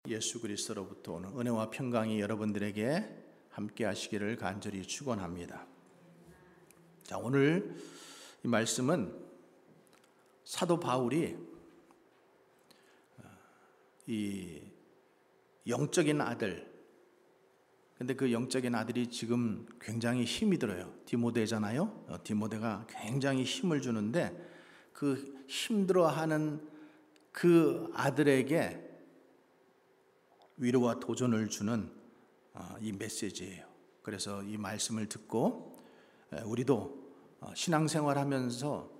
예수 그리스도로부터 오는 은혜와 평강이 여러분들에게 함께 하시기를 간절히 축원합니다. 자, 오늘 이 말씀은 사도 바울이 이 영적인 아들, 근데 그 영적인 아들이 지금 굉장히 힘이 들어요. 디모데잖아요. 디모데가 굉장히 힘을 주는데 그 힘들어하는 그 아들에게 위로와 도전을 주는 이 메시지예요. 그래서 이 말씀을 듣고 우리도 신앙생활하면서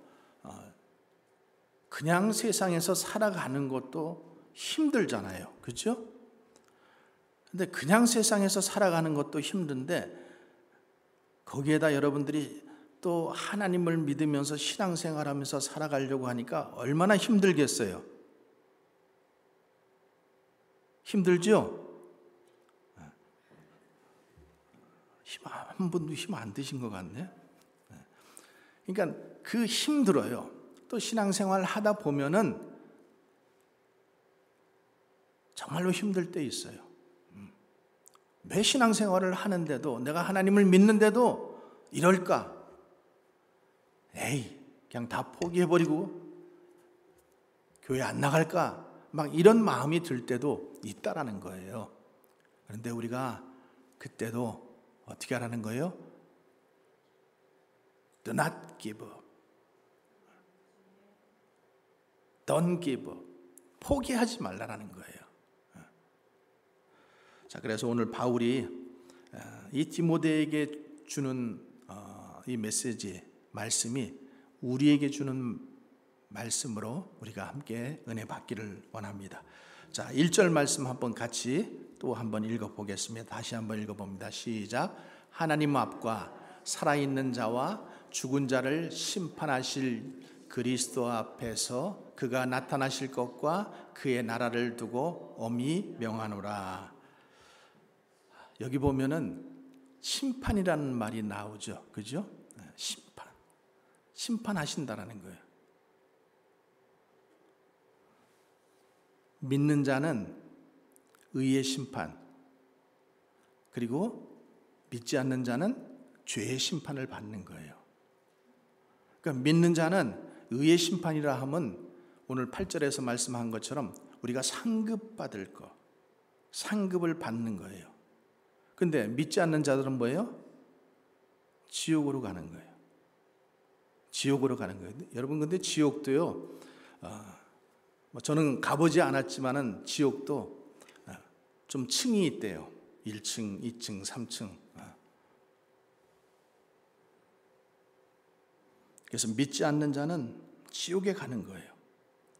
그냥 세상에서 살아가는 것도 힘들잖아요. 그렇죠? 근데 그냥 세상에서 살아가는 것도 힘든데 거기에다 여러분들이 또 하나님을 믿으면서 신앙생활하면서 살아가려고 하니까 얼마나 힘들겠어요. 힘들죠? 한 분도 힘 안 드신 것 같네. 그러니까 그 힘들어요. 또 신앙생활 하다 보면은 정말로 힘들 때 있어요. 왜 신앙생활을 하는데도 내가 하나님을 믿는데도 이럴까? 에이, 그냥 다 포기해버리고 교회 안 나갈까? 막 이런 마음이 들 때도 있다라는 거예요. 그런데 우리가 그때도 어떻게 하라는 거예요? Do not give up. Don't give up. 포기하지 말라는 거예요. 자, 그래서 오늘 바울이 이 디모데에게 주는 이 메시지, 말씀이 우리에게 주는 말씀으로 우리가 함께 은혜 받기를 원합니다. 자, 1절 말씀 한번 같이 또 한번 읽어보겠습니다. 다시 한번 읽어봅니다. 시작. 하나님 앞과 살아있는 자와 죽은 자를 심판하실 그리스도 앞에서 그가 나타나실 것과 그의 나라를 두고 엄히 명하노라. 여기 보면은 심판이라는 말이 나오죠. 그죠? 심판하신다라는 거예요. 믿는 자는 의의 심판, 그리고 믿지 않는 자는 죄의 심판을 받는 거예요. 그러니까 믿는 자는 의의 심판이라 하면 오늘 8절에서 말씀한 것처럼 우리가 상급받을 거, 상급을 받는 거예요. 근데 믿지 않는 자들은 뭐예요? 지옥으로 가는 거예요. 지옥으로 가는 거예요. 여러분, 근데 지옥도요, 저는 가보지 않았지만은 지옥도 좀 층이 있대요. 1층, 2층, 3층. 그래서 믿지 않는 자는 지옥에 가는 거예요.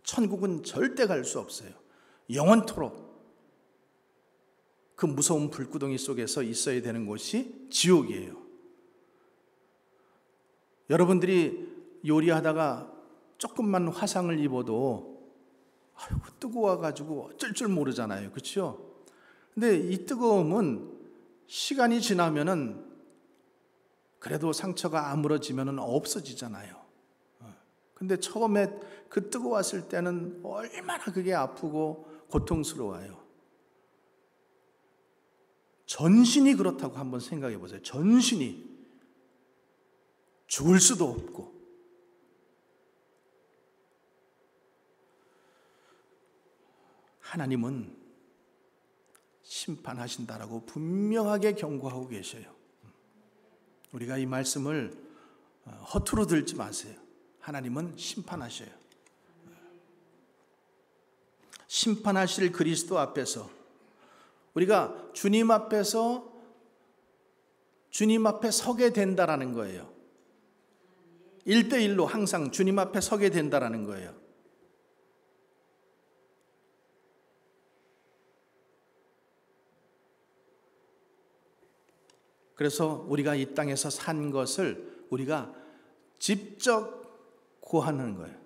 천국은 절대 갈 수 없어요. 영원토록 그 무서운 불구덩이 속에서 있어야 되는 곳이 지옥이에요. 여러분들이 요리하다가 조금만 화상을 입어도 아이고, 뜨거워가지고 어쩔 줄 모르잖아요. 그렇죠? 근데 이 뜨거움은 시간이 지나면은 그래도 상처가 아물어지면은 없어지잖아요. 근데 처음에 그 뜨거웠을 때는 얼마나 그게 아프고 고통스러워요. 전신이 그렇다고 한번 생각해 보세요. 전신이 죽을 수도 없고. 하나님은 심판하신다라고 분명하게 경고하고 계셔요. 우리가 이 말씀을 허투루 들지 마세요. 하나님은 심판하셔요. 심판하실 그리스도 앞에서 우리가 주님 앞에 서게 된다라는 거예요. 1대1로 항상 주님 앞에 서게 된다라는 거예요. 그래서 우리가 이 땅에서 산 것을 우리가 직접 고하는 거예요.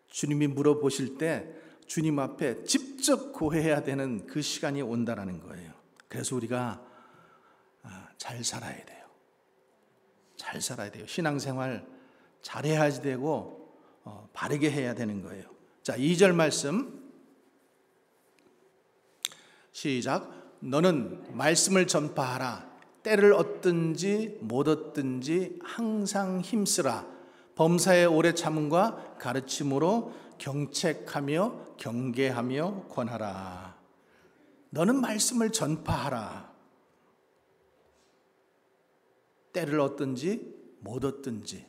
주님이 물어보실 때 주님 앞에 직접 고해야 되는 그 시간이 온다라는 거예요. 그래서 우리가 잘 살아야 돼요. 잘 살아야 돼요. 신앙생활 잘해야 되고 바르게 해야 되는 거예요. 자, 2절 말씀 시작. 너는 말씀을 전파하라. 때를 얻든지 못 얻든지 항상 힘쓰라. 범사의 오래 참음과 가르침으로 경책하며 경계하며 권하라. 너는 말씀을 전파하라. 때를 얻든지 못 얻든지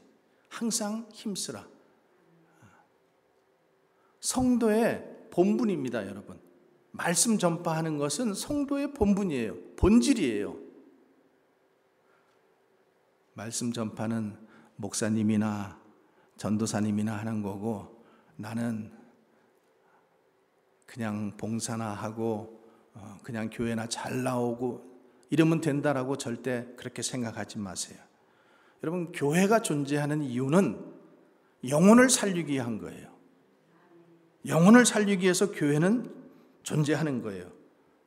항상 힘쓰라. 성도의 본분입니다, 여러분. 말씀 전파하는 것은 성도의 본분이에요. 본질이에요. 말씀 전파는 목사님이나 전도사님이나 하는 거고, 나는 그냥 봉사나 하고 그냥 교회나 잘 나오고 이러면 된다라고 절대 그렇게 생각하지 마세요. 여러분, 교회가 존재하는 이유는 영혼을 살리기 위한 거예요. 영혼을 살리기 위해서 교회는 존재하는 거예요.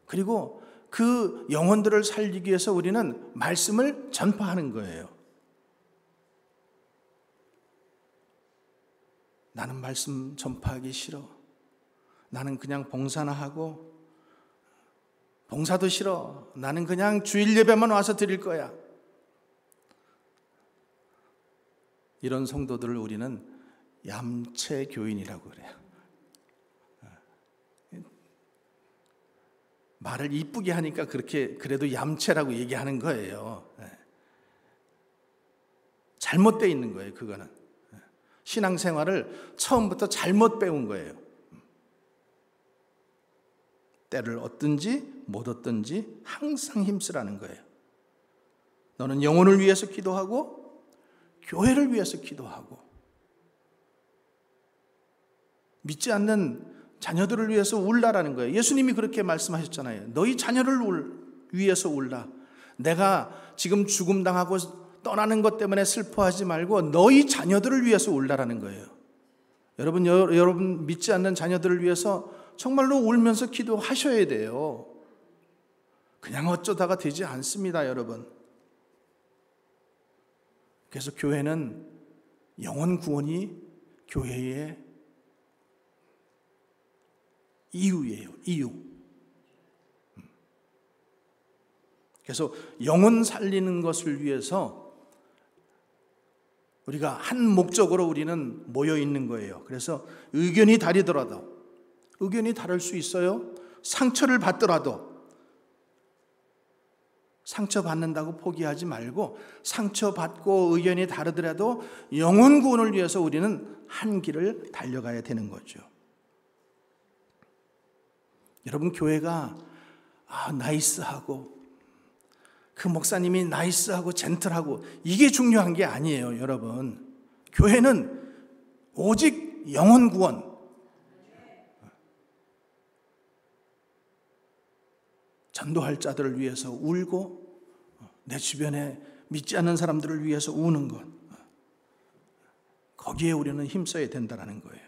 그리고 그 영혼들을 살리기 위해서 우리는 말씀을 전파하는 거예요. 나는 말씀 전파하기 싫어. 나는 그냥 봉사나 하고, 봉사도 싫어. 나는 그냥 주일 예배만 와서 드릴 거야. 이런 성도들을 우리는 얌체 교인이라고 그래요. 말을 이쁘게 하니까 그렇게 그래도 얌체라고 얘기하는 거예요. 잘못되어 있는 거예요, 그거는. 신앙생활을 처음부터 잘못 배운 거예요. 때를 얻든지 못 얻든지 항상 힘쓰라는 거예요. 너는 영혼을 위해서 기도하고 교회를 위해서 기도하고 믿지 않는 자녀들을 위해서 울라라는 거예요. 예수님이 그렇게 말씀하셨잖아요. 너희 자녀를 위해서 울라. 내가 지금 죽음 당하고 떠나는 것 때문에 슬퍼하지 말고 너희 자녀들을 위해서 울라라는 거예요. 여러분 믿지 않는 자녀들을 위해서 정말로 울면서 기도하셔야 돼요. 그냥 어쩌다가 되지 않습니다, 여러분. 그래서 교회는 영혼 구원이 교회의 이유예요. 이유. 그래서 영혼 살리는 것을 위해서 우리가 한 목적으로 우리는 모여 있는 거예요. 그래서 의견이 다르더라도, 의견이 다를 수 있어요. 상처를 받더라도 상처받는다고 포기하지 말고, 상처받고 의견이 다르더라도 영혼 구원을 위해서 우리는 한 길을 달려가야 되는 거죠. 여러분, 교회가 나이스하고 그 목사님이 나이스하고 젠틀하고 이게 중요한 게 아니에요, 여러분. 교회는 오직 영혼 구원, 전도할 자들을 위해서 울고 내 주변에 믿지 않는 사람들을 위해서 우는 것, 거기에 우리는 힘써야 된다는 거예요.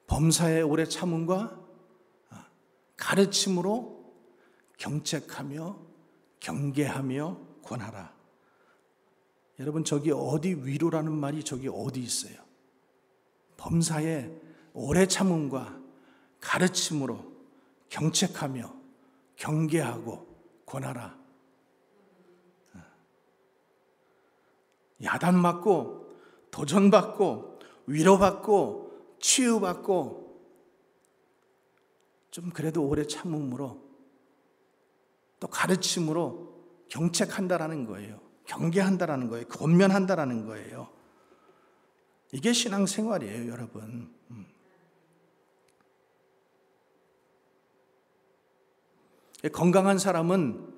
범사의 오래 참음과 가르침으로 경책하며 경계하며 권하라. 여러분, 저기 어디 위로라는 말이 저기 어디 있어요? 범사의 오래 참음과 가르침으로 경책하며 경계하고 권하라. 야단맞고 도전받고 위로받고 치유받고 좀 그래도 오래 참음으로 또 가르침으로 경책한다라는 거예요. 경계한다라는 거예요. 권면한다라는 거예요. 이게 신앙생활이에요, 여러분. 건강한 사람은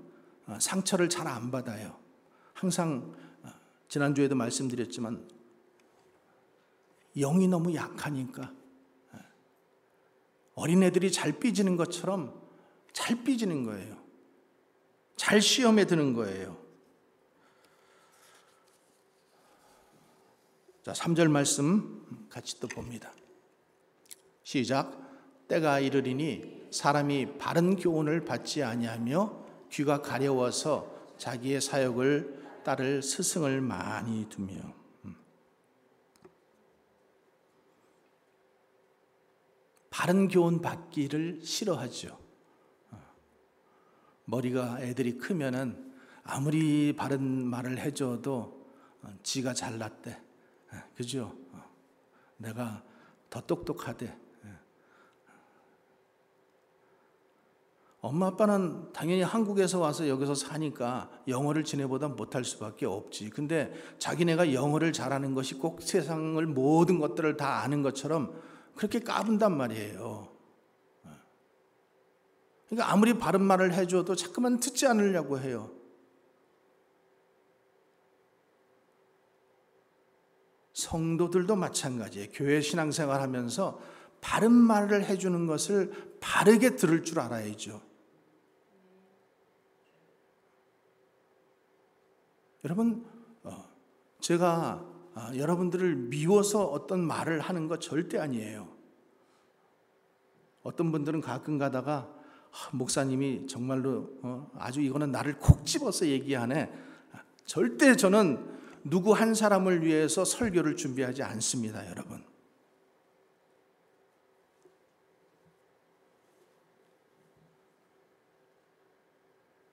상처를 잘 안 받아요. 항상 지난주에도 말씀드렸지만 영이 너무 약하니까 어린애들이 잘 삐지는 것처럼 잘 삐지는 거예요. 잘 시험에 드는 거예요. 자, 3절 말씀 같이 또 봅니다. 시작. 때가 이르리니 사람이 바른 교훈을 받지 아니하며 귀가 가려워서 자기의 사역을 따를 스승을 많이 두며. 바른 교훈 받기를 싫어하죠. 머리가 애들이 크면은 아무리 바른 말을 해줘도 지가 잘났대. 그죠? 내가 더 똑똑하대. 엄마 아빠는 당연히 한국에서 와서 여기서 사니까 영어를 지네보다 못할 수밖에 없지. 근데 자기네가 영어를 잘하는 것이 꼭 세상을 모든 것들을 다 아는 것처럼 그렇게 까분단 말이에요. 그러니까 아무리 바른 말을 해줘도 자꾸만 듣지 않으려고 해요. 성도들도 마찬가지예요. 교회 신앙생활 하면서 바른 말을 해주는 것을 바르게 들을 줄 알아야죠. 여러분, 제가 여러분들을 미워서 어떤 말을 하는 것 절대 아니에요. 어떤 분들은 가끔 가다가 목사님이 정말로 아주 이거는 나를 콕 집어서 얘기하네. 절대 저는 누구 한 사람을 위해서 설교를 준비하지 않습니다, 여러분.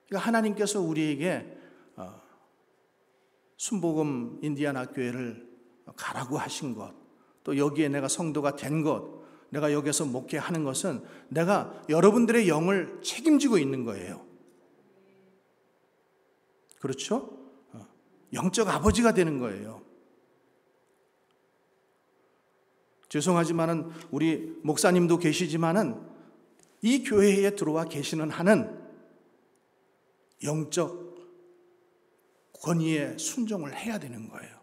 그러니까 하나님께서 우리에게 순복음 인디아나 교회를 가라고 하신 것, 또 여기에 내가 성도가 된 것, 내가 여기서 목회하는 것은 내가 여러분들의 영을 책임지고 있는 거예요. 그렇죠? 영적 아버지가 되는 거예요. 죄송하지만은 우리 목사님도 계시지만은 이 교회에 들어와 계시는 한은 영적 권위에 순종을 해야 되는 거예요.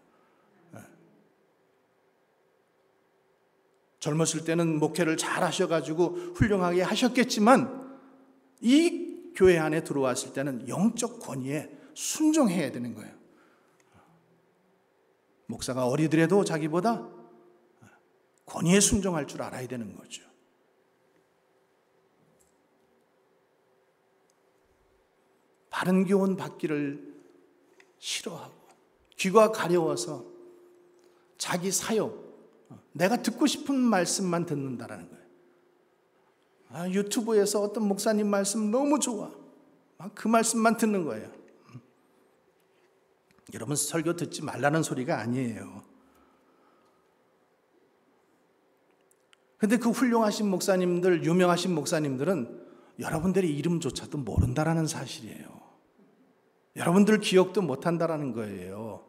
젊었을 때는 목회를 잘 하셔가지고 훌륭하게 하셨겠지만 이 교회 안에 들어왔을 때는 영적 권위에 순종해야 되는 거예요. 목사가 어리더라도 자기보다 권위에 순종할 줄 알아야 되는 거죠. 바른 교훈 받기를 싫어하고 귀가 가려워서 자기 사욕, 내가 듣고 싶은 말씀만 듣는다라는 거예요. 유튜브에서 어떤 목사님 말씀 너무 좋아. 그 말씀만 듣는 거예요. 여러분, 설교 듣지 말라는 소리가 아니에요. 근데 그 훌륭하신 목사님들, 유명하신 목사님들은 여러분들의 이름조차도 모른다라는 사실이에요. 여러분들 기억도 못한다라는 거예요.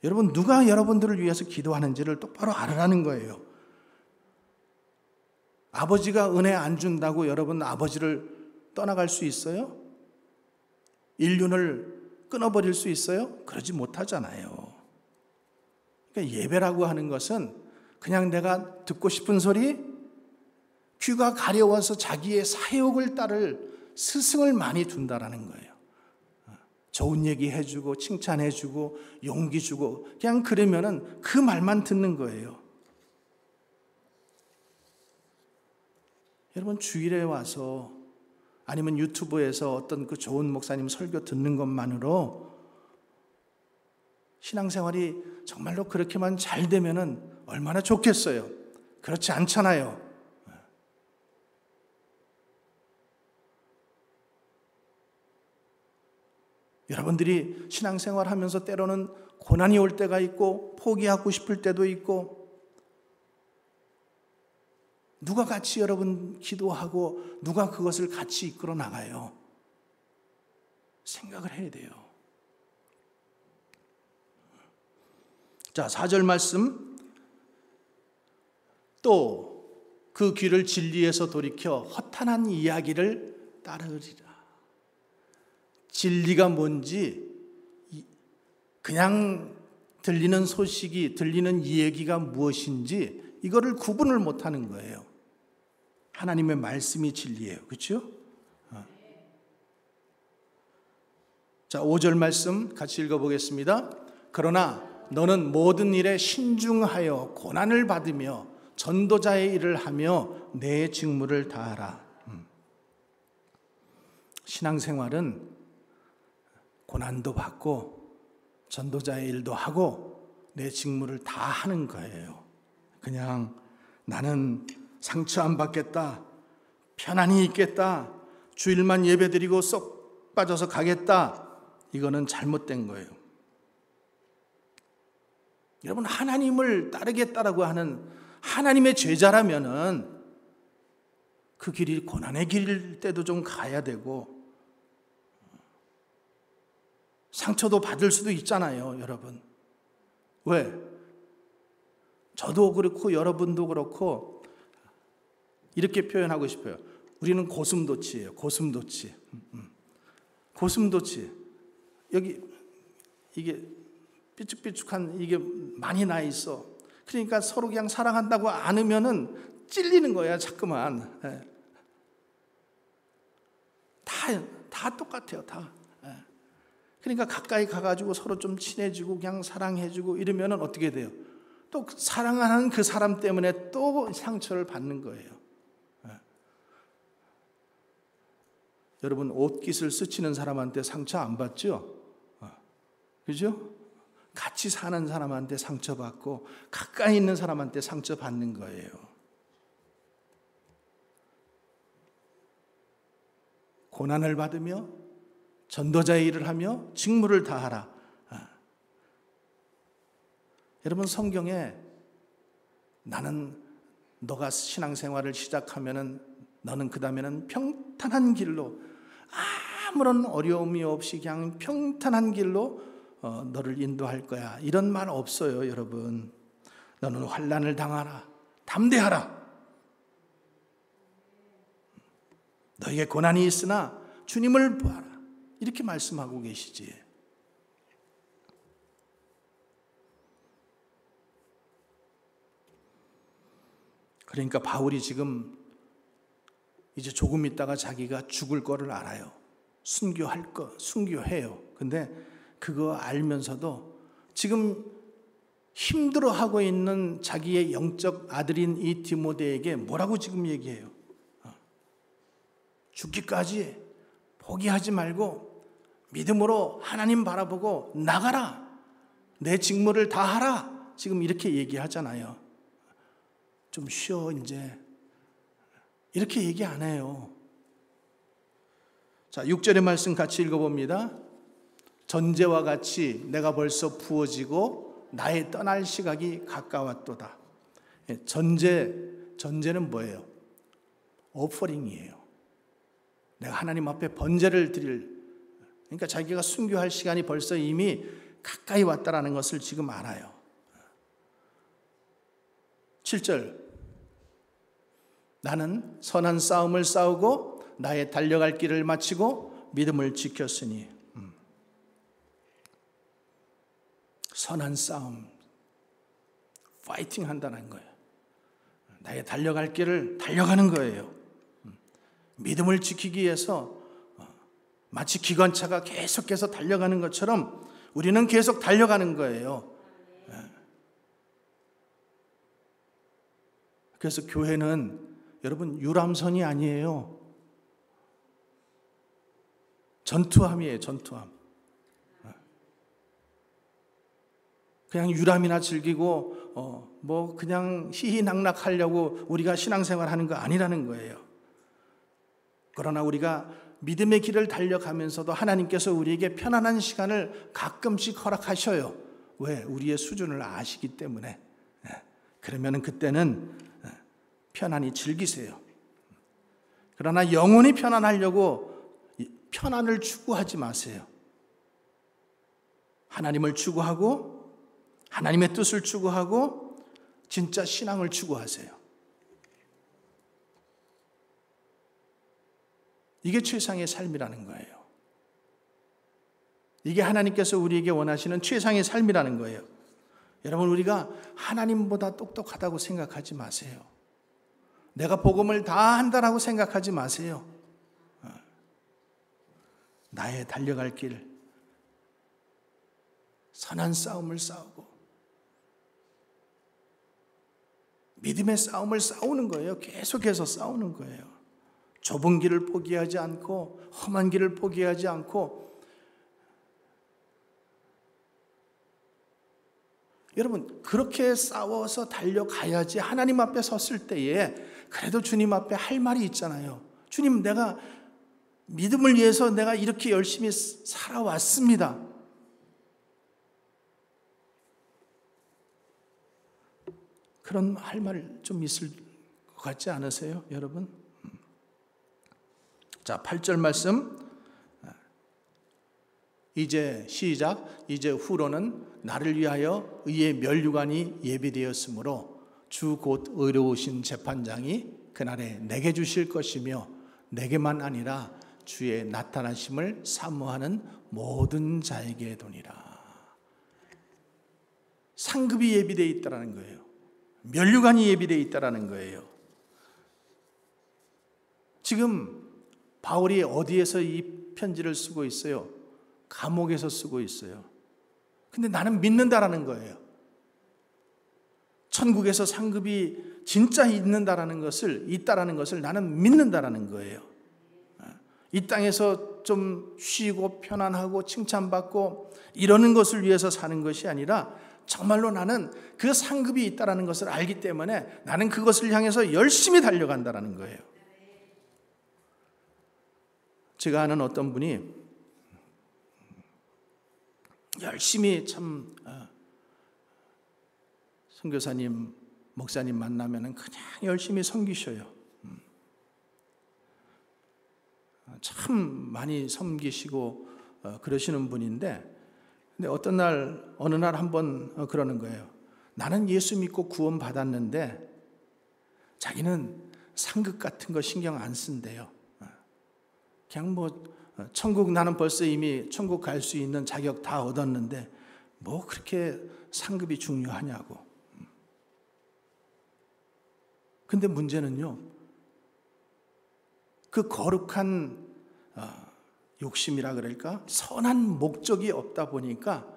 여러분, 누가 여러분들을 위해서 기도하는지를 똑바로 알아라는 거예요. 아버지가 은혜 안 준다고 여러분 아버지를 떠나갈 수 있어요? 인륜을 끊어버릴 수 있어요? 그러지 못하잖아요. 그러니까 예배라고 하는 것은 그냥 내가 듣고 싶은 소리, 귀가 가려워서 자기의 사욕을 따를 스승을 많이 둔다라는 거예요. 좋은 얘기 해주고 칭찬해주고 용기 주고 그냥 그러면은 그 말만 듣는 거예요. 여러분, 주일에 와서 아니면 유튜브에서 어떤 그 좋은 목사님 설교 듣는 것만으로 신앙생활이 정말로 그렇게만 잘 되면은 얼마나 좋겠어요. 그렇지 않잖아요. 여러분들이 신앙생활 하면서 때로는 고난이 올 때가 있고 포기하고 싶을 때도 있고, 누가 같이 여러분 기도하고 누가 그것을 같이 이끌어 나가요? 생각을 해야 돼요. 자, 4절 말씀. 또 그 귀를 진리에서 돌이켜 허탄한 이야기를 따르리라. 진리가 뭔지, 그냥 들리는 소식이, 들리는 이야기가 무엇인지 이거를 구분을 못하는 거예요. 하나님의 말씀이 진리예요. 그렇죠? 자, 5절 말씀 같이 읽어보겠습니다. 그러나 너는 모든 일에 신중하여 고난을 받으며 전도자의 일을 하며 내 직무를 다하라. 신앙생활은 고난도 받고 전도자의 일도 하고 내 직무를 다 하는 거예요. 그냥 나는 상처 안 받겠다, 편안히 있겠다, 주일만 예배드리고 쏙 빠져서 가겠다, 이거는 잘못된 거예요. 여러분, 하나님을 따르겠다라고 하는 하나님의 제자라면은 그 길이 고난의 길일 때도 좀 가야 되고, 상처도 받을 수도 있잖아요, 여러분. 왜? 저도 그렇고 여러분도 그렇고 이렇게 표현하고 싶어요. 우리는 고슴도치예요. 고슴도치. 고슴도치. 여기 이게 삐죽삐죽한 이게 많이 나 있어. 그러니까 서로 그냥 사랑한다고 안으면은 찔리는 거야, 자꾸만. 다 똑같아요, 다. 그러니까 가까이 가가지고 서로 좀 친해지고 그냥 사랑해주고 이러면은 어떻게 돼요? 또 사랑하는 그 사람 때문에 또 상처를 받는 거예요. 여러분, 옷깃을 스치는 사람한테 상처 안 받죠? 그죠? 같이 사는 사람한테 상처받고 가까이 있는 사람한테 상처받는 거예요. 고난을 받으며 전도자의 일을 하며 직무를 다하라. 여러분, 성경에 나는 너가 신앙생활을 시작하면은 너는 그 다음에는 평탄한 길로, 아무런 어려움이 없이 그냥 평탄한 길로 너를 인도할 거야, 이런 말 없어요. 여러분, 너는 환난을 당하라, 담대하라. 너에게 고난이 있으나 주님을 보아라, 이렇게 말씀하고 계시지. 그러니까 바울이 지금 이제 조금 있다가 자기가 죽을 거를 알아요. 순교해요. 근데 그거 알면서도 지금 힘들어하고 있는 자기의 영적 아들인 이 디모데에게 뭐라고 지금 얘기해요? 죽기까지 포기하지 말고 믿음으로 하나님 바라보고 나가라, 내 직무를 다하라, 지금 이렇게 얘기하잖아요. 좀 쉬어 이제, 이렇게 얘기 안 해요. 자, 6절의 말씀 같이 읽어봅니다. 전제와 같이 내가 벌써 부어지고 나의 떠날 시각이 가까웠도다. 전제는 뭐예요? 오퍼링이에요. 내가 하나님 앞에 번제를 드릴, 그러니까 자기가 순교할 시간이 벌써 이미 가까이 왔다라는 것을 지금 알아요. 7절, 나는 선한 싸움을 싸우고 나의 달려갈 길을 마치고 믿음을 지켰으니. 선한 싸움, 파이팅 한다는 거예요. 나의 달려갈 길을 달려가는 거예요. 믿음을 지키기 위해서 마치 기관차가 계속해서 달려가는 것처럼 우리는 계속 달려가는 거예요. 그래서 교회는 여러분 유람선이 아니에요. 전투함이에요. 전투함. 그냥 유람이나 즐기고 뭐 그냥 희희낙낙하려고 우리가 신앙생활 하는 거 아니라는 거예요. 그러나 우리가 믿음의 길을 달려가면서도 하나님께서 우리에게 편안한 시간을 가끔씩 허락하셔요. 왜? 우리의 수준을 아시기 때문에. 그러면 그때는 편안히 즐기세요. 그러나 영원히 편안하려고 편안을 추구하지 마세요. 하나님을 추구하고 하나님의 뜻을 추구하고 진짜 신앙을 추구하세요. 이게 최상의 삶이라는 거예요. 이게 하나님께서 우리에게 원하시는 최상의 삶이라는 거예요. 여러분, 우리가 하나님보다 똑똑하다고 생각하지 마세요. 내가 복음을 다 한다라고 생각하지 마세요. 나의 달려갈 길, 선한 싸움을 싸우고 믿음의 싸움을 싸우는 거예요. 계속해서 싸우는 거예요. 좁은 길을 포기하지 않고 험한 길을 포기하지 않고 여러분, 그렇게 싸워서 달려가야지 하나님 앞에 섰을 때에 그래도 주님 앞에 할 말이 있잖아요. 주님, 내가 믿음을 위해서 내가 이렇게 열심히 살아왔습니다. 그런 할 말 좀 있을 것 같지 않으세요, 여러분? 자, 8절 말씀. 이제 시작. 이제 후로는 나를 위하여 의의 면류관이 예비되었으므로 주 곧 의로우신 재판장이 그날에 내게 주실 것이며 내게만 아니라 주의 나타나심을 사모하는 모든 자에게 도니라. 상급이 예비되어 있다는 거예요. 면류관이 예비되어 있다는 거예요. 지금 바울이 어디에서 이 편지를 쓰고 있어요? 감옥에서 쓰고 있어요. 근데 나는 믿는다라는 거예요. 천국에서 상급이 진짜 있다라는 것을 나는 믿는다라는 거예요. 이 땅에서 좀 쉬고 편안하고 칭찬받고 이러는 것을 위해서 사는 것이 아니라 정말로 나는 그 상급이 있다라는 것을 알기 때문에 나는 그것을 향해서 열심히 달려간다라는 거예요. 제가 아는 어떤 분이 열심히 참 선교사님, 목사님 만나면은 그냥 열심히 섬기셔요. 참 많이 섬기시고 그러시는 분인데, 근데 어느 날 한번 그러는 거예요. 나는 예수 믿고 구원 받았는데 자기는 상급 같은 거 신경 안 쓴대요. 그냥 나는 벌써 이미 천국 갈 수 있는 자격 다 얻었는데 뭐 그렇게 상급이 중요하냐고. 근데 문제는요, 그 거룩한 욕심이라 그럴까? 선한 목적이 없다 보니까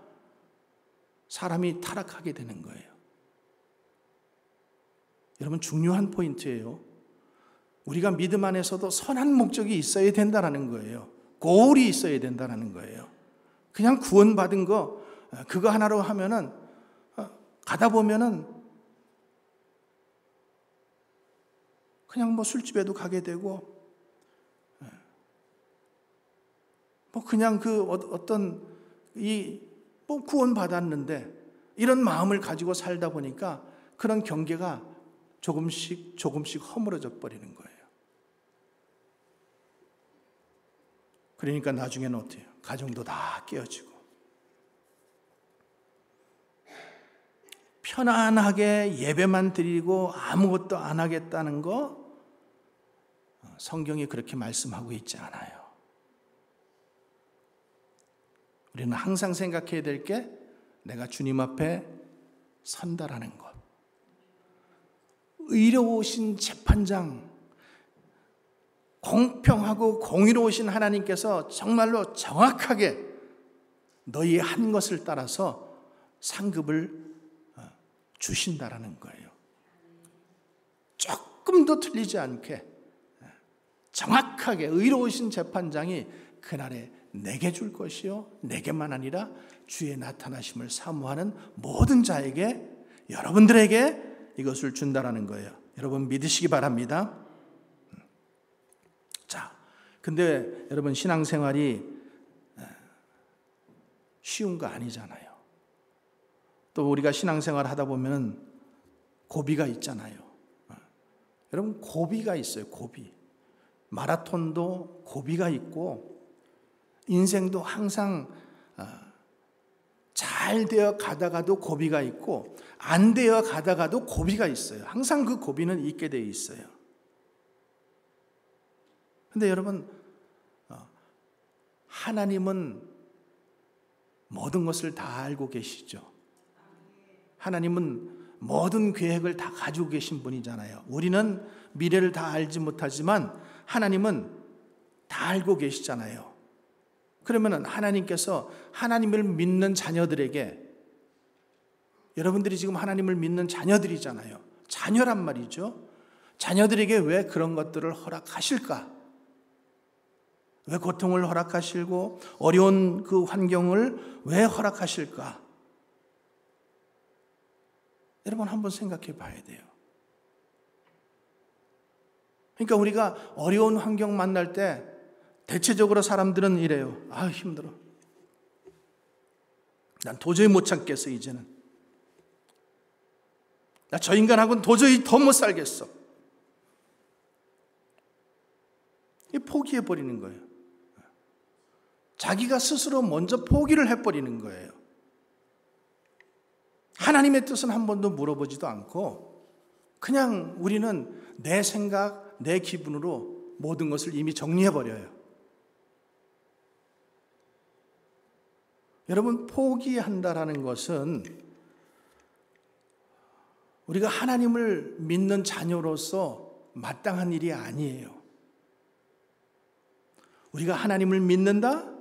사람이 타락하게 되는 거예요. 여러분, 중요한 포인트예요. 우리가 믿음 안에서도 선한 목적이 있어야 된다는 거예요. 고울이 있어야 된다는 거예요. 그냥 구원받은 거 그거 하나로 하면은 가다 보면은 그냥 술집에도 가게 되고 그냥 구원받았는데 이런 마음을 가지고 살다 보니까 그런 경계가 조금씩 허물어져 버리는 거예요. 그러니까 나중에는 어때요? 가정도 다 깨어지고 편안하게 예배만 드리고 아무것도 안 하겠다는 거 성경이 그렇게 말씀하고 있지 않아요. 우리는 항상 생각해야 될 게 내가 주님 앞에 선다라는 것. 의로우신 재판장, 공평하고 공의로우신 하나님께서 정말로 정확하게 너희 한 것을 따라서 상급을 주신다라는 거예요. 조금도 틀리지 않게 정확하게 의로우신 재판장이 그날에 내게 줄 것이요 내게만 아니라 주의 나타나심을 사모하는 모든 자에게, 여러분들에게 이것을 준다라는 거예요. 여러분 믿으시기 바랍니다. 자, 근데 여러분 신앙생활이 쉬운 거 아니잖아요. 또 우리가 신앙생활 하다 보면 고비가 있잖아요. 여러분 고비가 있어요. 고비. 마라톤도 고비가 있고 인생도 항상 잘 되어 가다가도 고비가 있고 안 되어 가다가도 고비가 있어요. 항상 그 고비는 있게 되어 있어요. 근데 여러분 하나님은 모든 것을 다 알고 계시죠. 하나님은 모든 계획을 다 가지고 계신 분이잖아요. 우리는 미래를 다 알지 못하지만 하나님은 다 알고 계시잖아요. 그러면 하나님께서 하나님을 믿는 자녀들에게, 여러분들이 지금 하나님을 믿는 자녀들이잖아요. 자녀란 말이죠. 자녀들에게 왜 그런 것들을 허락하실까? 왜 고통을 허락하시고 어려운 그 환경을 왜 허락하실까? 여러분 한번 생각해 봐야 돼요. 그러니까 우리가 어려운 환경 만날 때 대체적으로 사람들은 이래요. 아, 힘들어. 난 도저히 못 참겠어, 이제는. 나 저 인간하고는 도저히 더 못 살겠어. 포기해버리는 거예요. 자기가 스스로 먼저 포기를 해버리는 거예요. 하나님의 뜻은 한 번도 물어보지도 않고 그냥 우리는 내 생각, 내 기분으로 모든 것을 이미 정리해버려요. 여러분, 포기한다라는 것은 우리가 하나님을 믿는 자녀로서 마땅한 일이 아니에요. 우리가 하나님을 믿는다?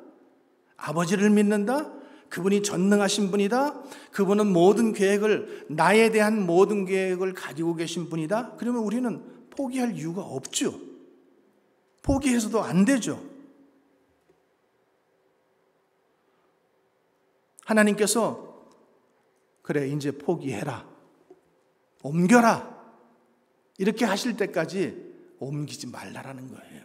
아버지를 믿는다? 그분이 전능하신 분이다? 그분은 모든 계획을, 나에 대한 모든 계획을 가지고 계신 분이다? 그러면 우리는 포기할 이유가 없죠. 포기해서도 안 되죠. 하나님께서 그래, 이제 포기해라. 옮겨라. 이렇게 하실 때까지 옮기지 말라라는 거예요.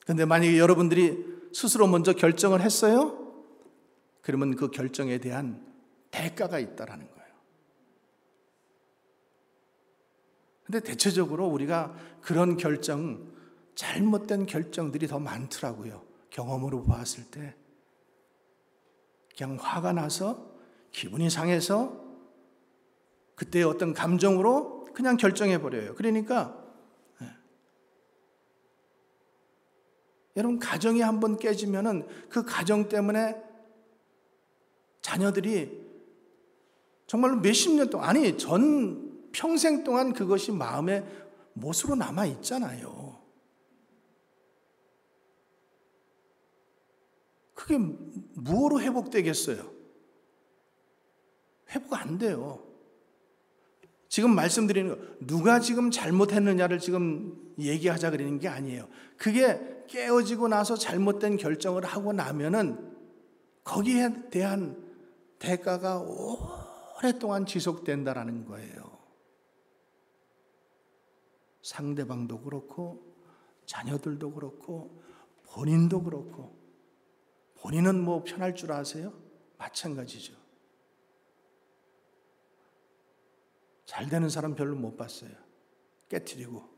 그런데 만약에 여러분들이 스스로 먼저 결정을 했어요? 그러면 그 결정에 대한 대가가 있다라는 거예요. 근데 대체적으로 우리가 그런 결정, 잘못된 결정들이 더 많더라고요. 경험으로 보았을 때. 그냥 화가 나서, 기분이 상해서, 그때의 어떤 감정으로 그냥 결정해버려요. 그러니까 여러분, 가정이 한번 깨지면은 그 가정 때문에 자녀들이 정말로 몇십 년 동안, 아니 전 평생 동안 그것이 마음에 못으로 남아 있잖아요. 그게 무엇으로 회복되겠어요? 회복 안 돼요. 지금 말씀드리는 거, 누가 지금 잘못했느냐를 지금 얘기하자 그러는 게 아니에요. 그게 깨어지고 나서 잘못된 결정을 하고 나면은 거기에 대한 대가가 오랫동안 지속된다라는 거예요. 상대방도 그렇고 자녀들도 그렇고 본인도 그렇고. 본인은 뭐 편할 줄 아세요? 마찬가지죠. 잘 되는 사람 별로 못 봤어요. 깨트리고.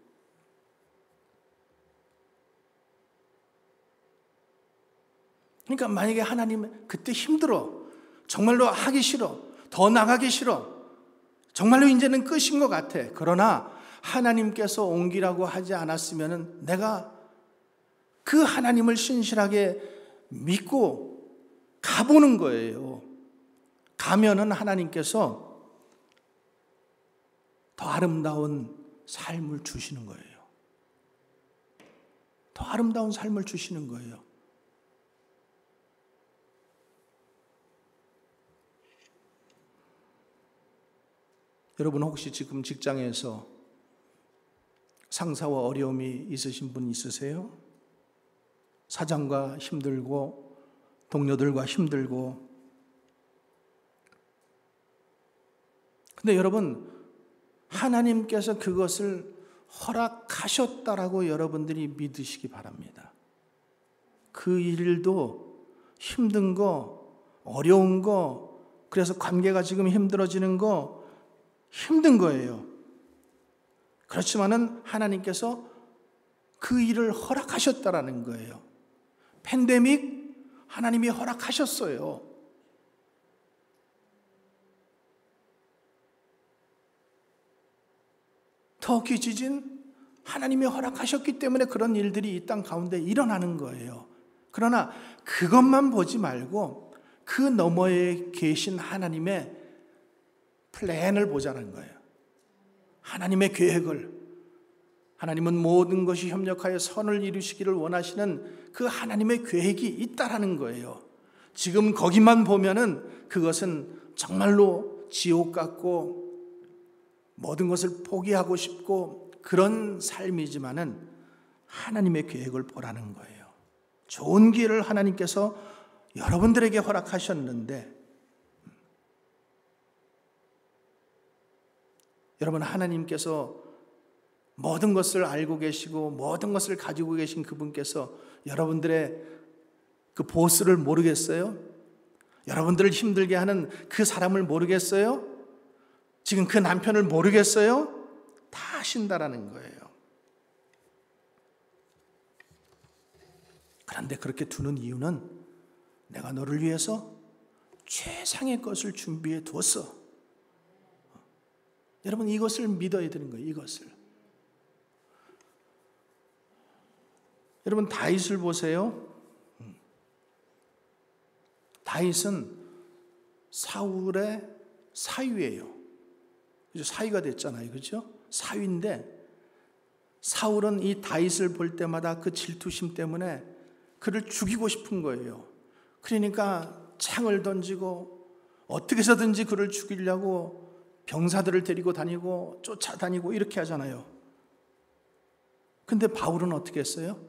그러니까 만약에 하나님 그때 힘들어, 정말로 하기 싫어, 더 나가기 싫어, 정말로 이제는 끝인 것 같아. 그러나 하나님께서 옮기라고 하지 않았으면 내가 그 하나님을 신실하게 믿고 가보는 거예요. 가면은 하나님께서 더 아름다운 삶을 주시는 거예요. 더 아름다운 삶을 주시는 거예요. 여러분, 혹시 지금 직장에서 상사와 어려움이 있으신 분 있으세요? 사장과 힘들고 동료들과 힘들고. 근데 여러분, 하나님께서 그것을 허락하셨다라고 여러분들이 믿으시기 바랍니다. 그 일도 힘든 거, 어려운 거, 그래서 관계가 지금 힘들어지는 거 힘든 거예요. 그렇지만은 하나님께서 그 일을 허락하셨다라는 거예요. 팬데믹 하나님이 허락하셨어요. 터키 지진 하나님이 허락하셨기 때문에 그런 일들이 이 땅 가운데 일어나는 거예요. 그러나 그것만 보지 말고 그 너머에 계신 하나님의 플랜을 보자는 거예요. 하나님의 계획을. 하나님은 모든 것이 협력하여 선을 이루시기를 원하시는 그 하나님의 계획이 있다라는 거예요. 지금 거기만 보면은 그것은 정말로 지옥 같고 모든 것을 포기하고 싶고 그런 삶이지만은 하나님의 계획을 보라는 거예요. 좋은 기회를 하나님께서 여러분들에게 허락하셨는데 여러분, 하나님께서 모든 것을 알고 계시고 모든 것을 가지고 계신 그분께서 여러분들의 그 보스를 모르겠어요? 여러분들을 힘들게 하는 그 사람을 모르겠어요? 지금 그 남편을 모르겠어요? 다 아신다라는 거예요. 그런데 그렇게 두는 이유는 내가 너를 위해서 최상의 것을 준비해 두었어. 여러분, 이것을 믿어야 되는 거예요. 이것을. 여러분, 다윗을 보세요. 다윗은 사울의 사위예요. 그죠? 사위가 됐잖아요. 그죠? 사위인데 사울은 이 다윗을 볼 때마다 그 질투심 때문에 그를 죽이고 싶은 거예요. 그러니까 창을 던지고 어떻게 해서든지 그를 죽이려고 병사들을 데리고 다니고 쫓아다니고 이렇게 하잖아요. 근데 바울은 어떻게 했어요?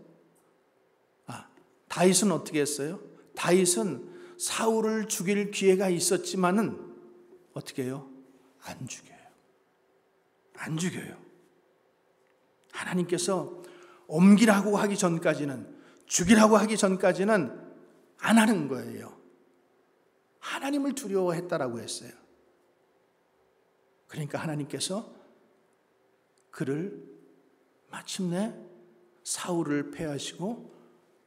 다윗은 어떻게 했어요? 다윗은 사울을 죽일 기회가 있었지만은 어떻게 해요? 안 죽여요. 안 죽여요. 하나님께서 옮기라고 하기 전까지는, 죽이라고 하기 전까지는 안 하는 거예요. 하나님을 두려워했다라고 했어요. 그러니까 하나님께서 그를 마침내 사울을 패하시고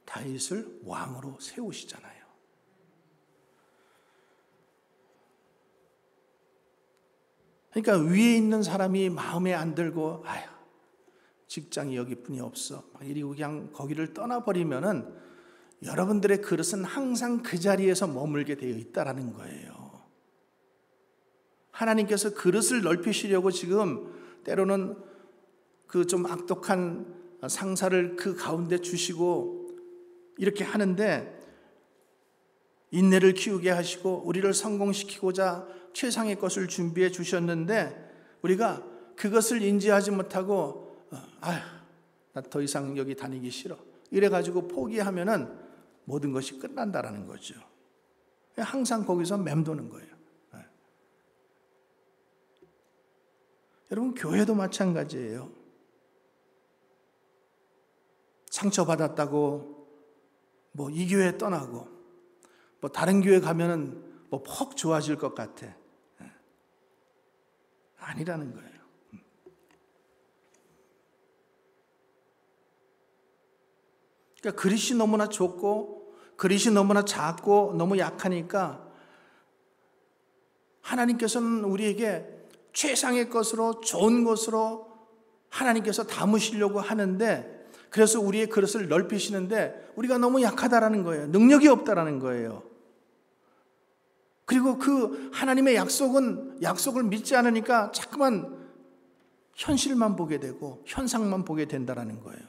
다윗을 왕으로 세우시잖아요. 그러니까 위에 있는 사람이 마음에 안 들고 아휴, 직장이 여기뿐이 없어 이리고 그냥 거기를 떠나버리면은 여러분들의 그릇은 항상 그 자리에서 머물게 되어 있다라는 거예요. 하나님께서 그릇을 넓히시려고 지금 때로는 그 좀 악독한 상사를 그 가운데 주시고 이렇게 하는데, 인내를 키우게 하시고 우리를 성공시키고자 최상의 것을 준비해 주셨는데 우리가 그것을 인지하지 못하고 나 더 이상 여기 다니기 싫어 이래가지고 포기하면은 모든 것이 끝난다라는 거죠. 항상 거기서 맴도는 거예요. 여러분, 교회도 마찬가지예요. 상처받았다고 뭐 이 교회 떠나고 뭐 다른 교회 가면은 뭐 퍽 좋아질 것 같아. 아니라는 거예요. 그러니까 그릇이 너무나 좁고 그릇이 너무나 작고 너무 약하니까 하나님께서는 우리에게 최상의 것으로 좋은 것으로 하나님께서 담으시려고 하는데, 그래서 우리의 그릇을 넓히시는데 우리가 너무 약하다라는 거예요. 능력이 없다라는 거예요. 그리고 그 하나님의 약속을 믿지 않으니까 자꾸만 현실만 보게 되고 현상만 보게 된다라는 거예요.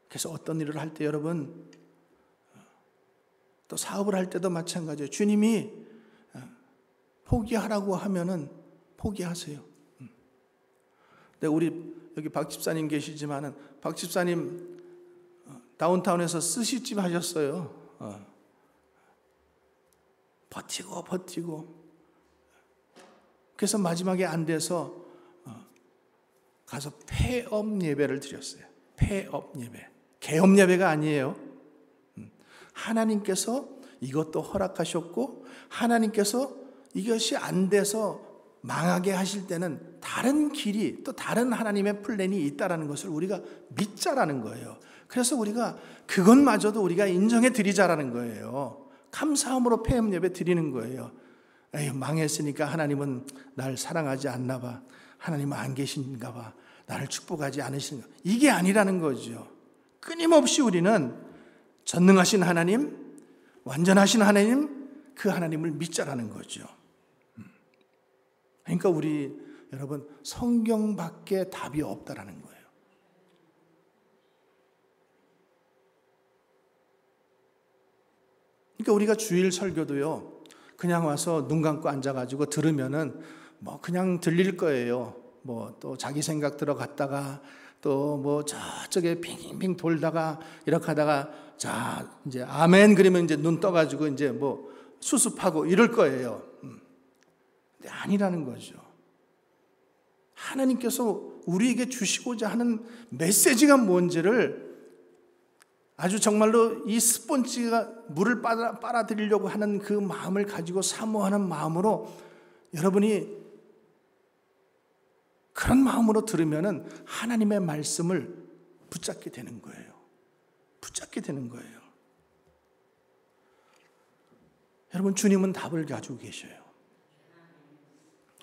그래서 어떤 일을 할 때 여러분, 또 사업을 할 때도 마찬가지예요. 주님이 포기하라고 하면은 포기하세요. 네, 우리 여기 박 집사님 계시지만은 박 집사님 다운타운에서 스시집 하셨어요. 버티고 그래서 마지막에 안 돼서 가서 폐업 예배를 드렸어요. 폐업 예배, 개업 예배가 아니에요. 하나님께서 이것도 허락하셨고 하나님께서 이것이 안 돼서 망하게 하실 때는 다른 길이, 또 다른 하나님의 플랜이 있다라는 것을 우리가 믿자라는 거예요. 그래서 우리가 그것마저도 우리가 인정해 드리자라는 거예요. 감사함으로 폐업 예배 드리는 거예요. 에휴, 망했으니까 하나님은 날 사랑하지 않나 봐, 하나님은 안 계신가 봐, 나를 축복하지 않으신가, 이게 아니라는 거죠. 끊임없이 우리는 전능하신 하나님, 완전하신 하나님, 그 하나님을 믿자라는 거죠. 그러니까 우리 여러분, 성경밖에 답이 없다라는 거예요. 그러니까 우리가 주일 설교도요, 그냥 와서 눈 감고 앉아가지고 들으면은 뭐 그냥 들릴 거예요. 뭐 또 자기 생각 들어갔다가 또 뭐 저쪽에 빙빙 돌다가 이렇게 하다가 자 이제 아멘 그러면 이제 눈 떠가지고 이제 뭐 수습하고 이럴 거예요. 근데 아니라는 거죠. 하나님께서 우리에게 주시고자 하는 메시지가 뭔지를 아주 정말로 이 스폰지가 물을 빨아들이려고 하는 그 마음을 가지고 사모하는 마음으로 여러분이 그런 마음으로 들으면은 하나님의 말씀을 붙잡게 되는 거예요. 붙잡게 되는 거예요. 여러분, 주님은 답을 가지고 계셔요.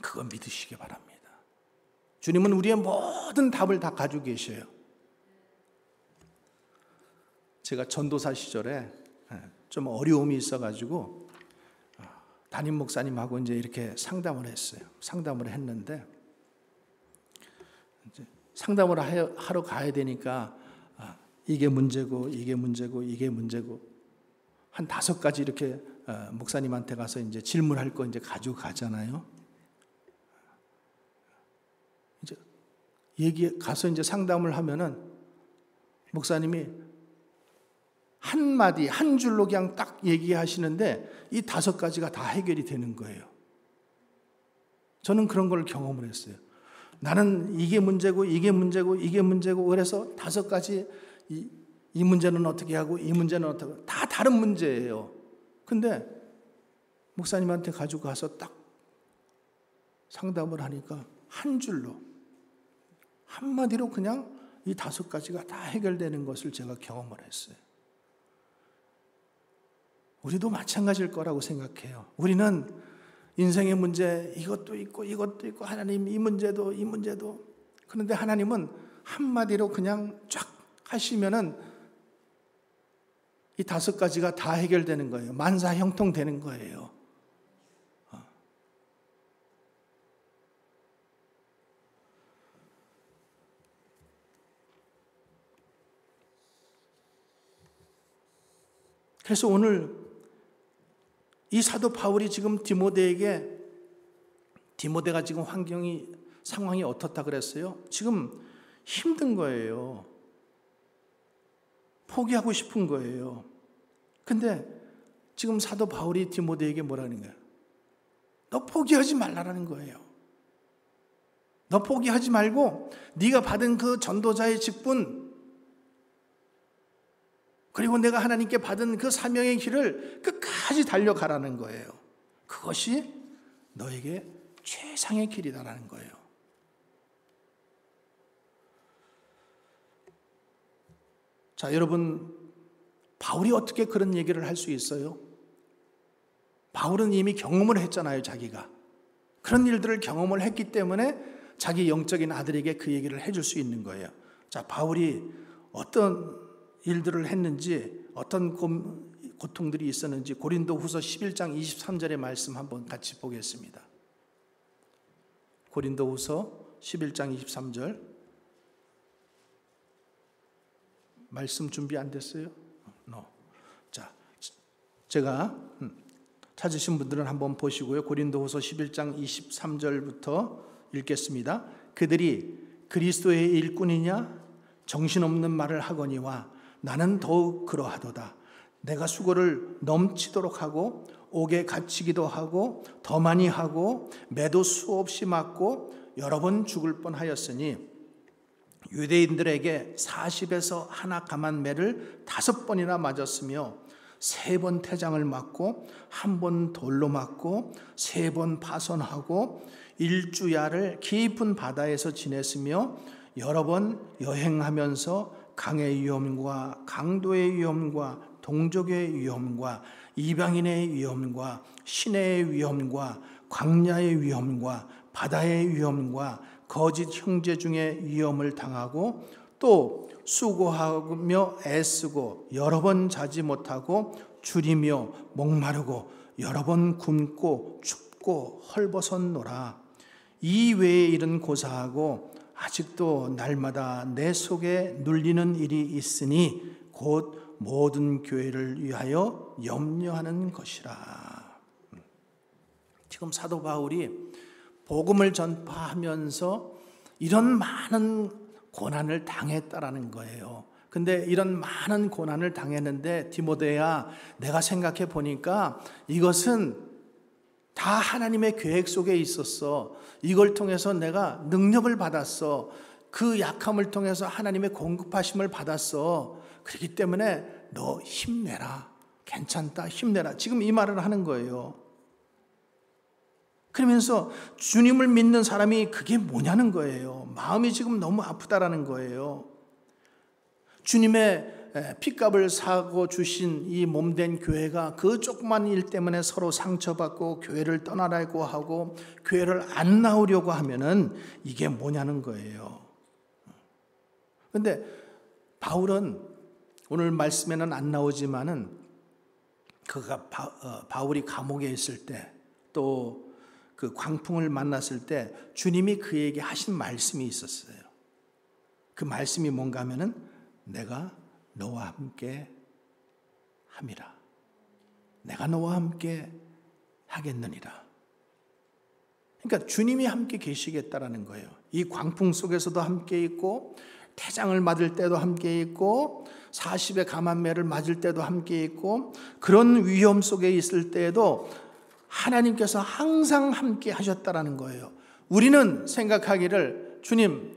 그거 믿으시기 바랍니다. 주님은 우리의 모든 답을 다 가지고 계셔요. 제가 전도사 시절에 좀 어려움이 있어가지고 담임 목사님하고 이제 이렇게 상담을 했어요. 상담을 했는데 이제 상담을 하러 가야 되니까 이게 문제고 이게 문제고 이게 문제고 한 5가지 이렇게 목사님한테 가서 이제 질문할 거 이제 가지고 가잖아요. 이제 가서 이제 상담을 하면은 목사님이 한마디, 한 줄로 그냥 딱 얘기하시는데 이 5가지가 다 해결이 되는 거예요. 저는 그런 걸 경험을 했어요. 나는 이게 문제고 이게 문제고 이게 문제고 그래서 5가지 이 문제는 어떻게 하고 이 문제는 어떻게 하고 다 다른 문제예요. 근데 목사님한테 가지고 가서 딱 상담을 하니까 한 줄로 한마디로 그냥 이 5가지가 다 해결되는 것을 제가 경험을 했어요. 우리도 마찬가지일 거라고 생각해요. 우리는 인생의 문제 이것도 있고 이것도 있고 하나님 이 문제도 이 문제도 그런데 하나님은 한마디로 그냥 쫙 하시면은 이 5가지가 다 해결되는 거예요. 만사형통되는 거예요. 그래서 오늘 이 사도 바울이 지금 디모데가 지금 상황이 어떻다 그랬어요? 지금 힘든 거예요. 포기하고 싶은 거예요. 근데 지금 사도 바울이 디모데에게 뭐라는 거야? 너 포기하지 말라는 거예요. 너 포기하지 말고 네가 받은 그 전도자의 직분 그리고 내가 하나님께 받은 그 사명의 길을 끝까지 달려가라는 거예요. 그것이 너에게 최상의 길이다라는 거예요. 자, 여러분, 바울이 어떻게 그런 얘기를 할 수 있어요? 바울은 이미 경험을 했잖아요, 자기가. 그런 일들을 경험을 했기 때문에 자기 영적인 아들에게 그 얘기를 해줄 수 있는 거예요. 자, 바울이 어떤 일들을 했는지 어떤 고통들이 있었는지 고린도후서 11장 23절의 말씀 한번 같이 보겠습니다. 고린도후서 11장 23절 말씀 준비 안 됐어요? 자, 제가 찾으신 분들은 한번 보시고요. 고린도후서 11장 23절부터 읽겠습니다. 그들이 그리스도의 일꾼이냐 정신없는 말을 하거니와 나는 더욱 그러하도다. 내가 수고를 넘치도록 하고 옥에 갇히기도 하고 더 많이 하고 매도 수없이 맞고 여러 번 죽을 뻔하였으니 유대인들에게 40에서 하나 감한 매를 5번이나 맞았으며 3번 태장을 맞고 1번 돌로 맞고 3번 파손하고 일주야를 깊은 바다에서 지냈으며 여러 번 여행하면서 강의 위험과 강도의 위험과 동족의 위험과 이방인의 위험과 시내의 위험과 광야의 위험과 바다의 위험과 거짓 형제 중에 위험을 당하고 또 수고하며 애쓰고 여러 번 자지 못하고 줄이며 목마르고 여러 번 굶고 춥고 헐벗었노라. 이 외의 일은 고사하고 아직도 날마다 내 속에 눌리는 일이 있으니 곧 모든 교회를 위하여 염려하는 것이라. 지금 사도 바울이 복음을 전파하면서 이런 많은 고난을 당했다라는 거예요. 근데 이런 많은 고난을 당했는데 디모데야, 내가 생각해 보니까 이것은 다 하나님의 계획 속에 있었어. 이걸 통해서 내가 능력을 받았어. 그 약함을 통해서 하나님의 공급하심을 받았어. 그렇기 때문에 너 힘내라. 괜찮다. 힘내라. 지금 이 말을 하는 거예요. 그러면서 주님을 믿는 사람이 그게 뭐냐는 거예요. 마음이 지금 너무 아프다라는 거예요. 주님의 핏값을 사고 주신 이 몸된 교회가 그 조그만 일 때문에 서로 상처받고 교회를 떠나라고 하고 교회를 안 나오려고 하면은 이게 뭐냐는 거예요. 그런데 바울은 오늘 말씀에는 안 나오지만은 그가 바울이 감옥에 있을 때 또 그 광풍을 만났을 때 주님이 그에게 하신 말씀이 있었어요. 그 말씀이 뭔가 하면은 내가 너와 함께 함이라. 내가 너와 함께 하겠느니라. 그러니까 주님이 함께 계시겠다라는 거예요. 이 광풍 속에서도 함께 있고 태장을 맞을 때도 함께 있고 40의 감암매를 맞을 때도 함께 있고 그런 위험 속에 있을 때에도 하나님께서 항상 함께 하셨다라는 거예요. 우리는 생각하기를 주님,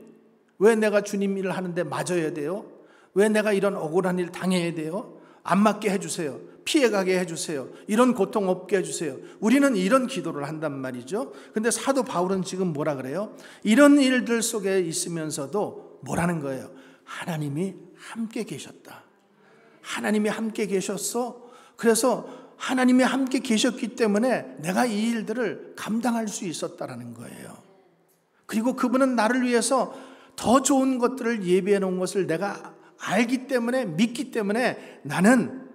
왜 내가 주님 일을 하는데 맞아야 돼요? 왜 내가 이런 억울한 일 당해야 돼요? 안 맞게 해주세요. 피해가게 해주세요. 이런 고통 없게 해주세요. 우리는 이런 기도를 한단 말이죠. 근데 사도 바울은 지금 뭐라 그래요? 이런 일들 속에 있으면서도 뭐라는 거예요? 하나님이 함께 계셨다. 하나님이 함께 계셨어. 그래서 하나님이 함께 계셨기 때문에 내가 이 일들을 감당할 수 있었다라는 거예요. 그리고 그분은 나를 위해서 더 좋은 것들을 예비해 놓은 것을 내가 알기 때문에 믿기 때문에 나는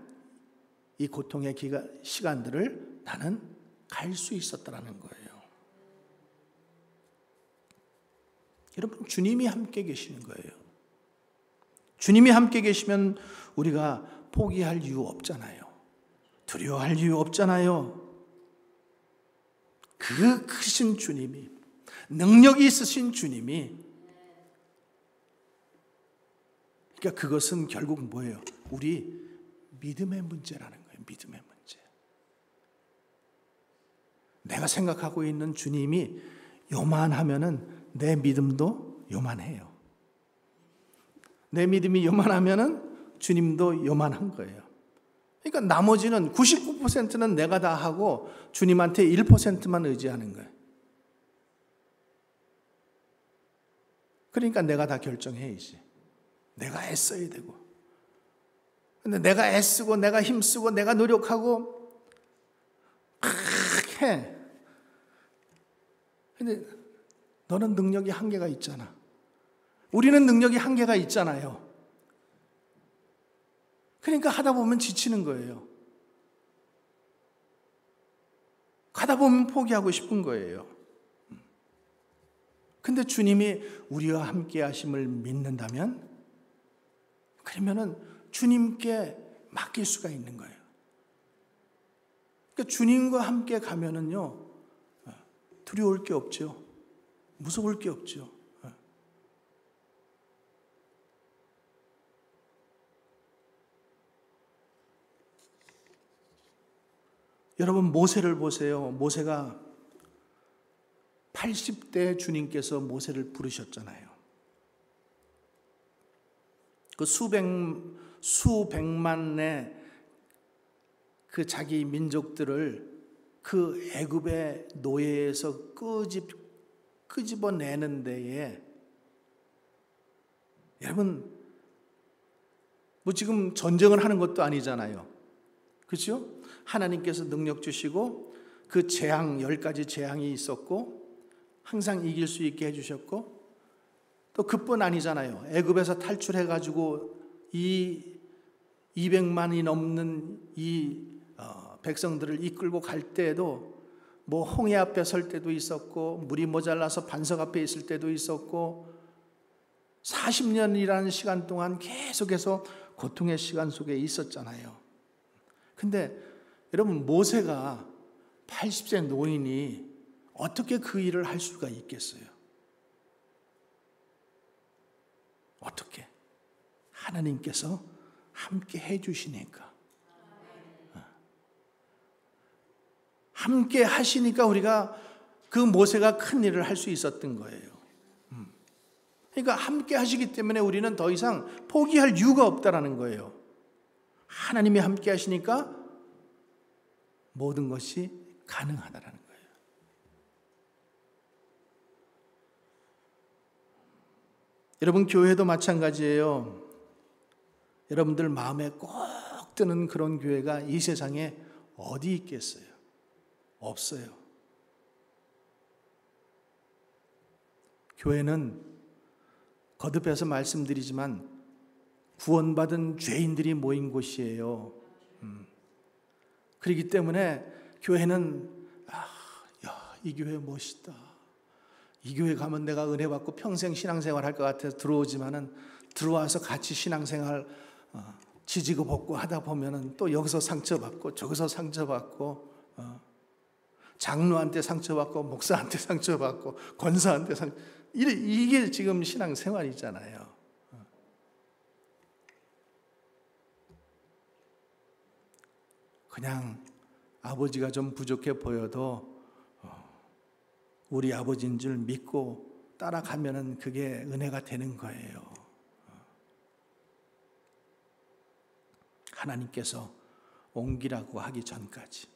이 고통의 시간들을 나는 갈 수 있었다라는 거예요. 여러분, 주님이 함께 계시는 거예요. 주님이 함께 계시면 우리가 포기할 이유 없잖아요. 두려워할 이유 없잖아요. 그 크신 주님이, 능력이 있으신 주님이, 그러니까 그것은 결국 뭐예요? 우리 믿음의 문제라는 거예요. 믿음의 문제. 내가 생각하고 있는 주님이 요만하면은 내 믿음도 요만해요. 내 믿음이 요만하면은 주님도 요만한 거예요. 그러니까 나머지는 99%는 내가 다 하고 주님한테 1%만 의지하는 거예요. 그러니까 내가 다 결정해야지. 내가 애써야 되고. 근데 내가 애쓰고 내가 힘쓰고 내가 노력하고 막 해. 근데 너는 능력이 한계가 있잖아. 우리는 능력이 한계가 있잖아요. 그러니까 하다 보면 지치는 거예요. 가다 보면 포기하고 싶은 거예요. 근데 주님이 우리와 함께 하심을 믿는다면 그러면은 주님께 맡길 수가 있는 거예요. 그러니까 주님과 함께 가면은요, 두려울 게 없죠. 무서울 게 없죠. 여러분, 모세를 보세요. 모세가 80대 주님께서 모세를 부르셨잖아요. 그 수백만의 그 자기 민족들을 그 애굽의 노예에서 끄집어내는 데에 여러분, 뭐 지금 전쟁을 하는 것도 아니잖아요. 그렇죠? 하나님께서 능력 주시고 그 재앙 10가지 재앙이 있었고 항상 이길 수 있게 해주셨고 또 그뿐 아니잖아요. 애굽에서 탈출해가지고 이 200만이 넘는 이 백성들을 이끌고 갈 때에도 뭐 홍해 앞에 설 때도 있었고 물이 모자라서 반석 앞에 있을 때도 있었고 40년이라는 시간 동안 계속해서 고통의 시간 속에 있었잖아요. 근데 여러분, 모세가 80세 노인이 어떻게 그 일을 할 수가 있겠어요? 어떻게? 하나님께서 함께 해주시니까, 함께 하시니까 우리가 그 모세가 큰 일을 할 수 있었던 거예요. 그러니까 함께 하시기 때문에 우리는 더 이상 포기할 이유가 없다라는 거예요. 하나님이 함께 하시니까 모든 것이 가능하다라는 거예요. 여러분, 교회도 마찬가지예요. 여러분들 마음에 꼭 드는 그런 교회가 이 세상에 어디 있겠어요? 없어요. 교회는 거듭해서 말씀드리지만 구원받은 죄인들이 모인 곳이에요. 그렇기 때문에 교회는 이 교회 멋있다. 이 교회 가면 내가 은혜 받고 평생 신앙생활 할 것 같아서 들어오지만은 들어와서 같이 신앙생활 지지고 볶고 하다 보면은 또 여기서 상처받고 저기서 상처받고 장로한테 상처받고 목사한테 상처받고 권사한테 이게 지금 신앙생활이잖아요. 그냥 아버지가 좀 부족해 보여도 우리 아버지인 줄 믿고 따라가면은 그게 은혜가 되는 거예요. 하나님께서 옮기라고 하기 전까지.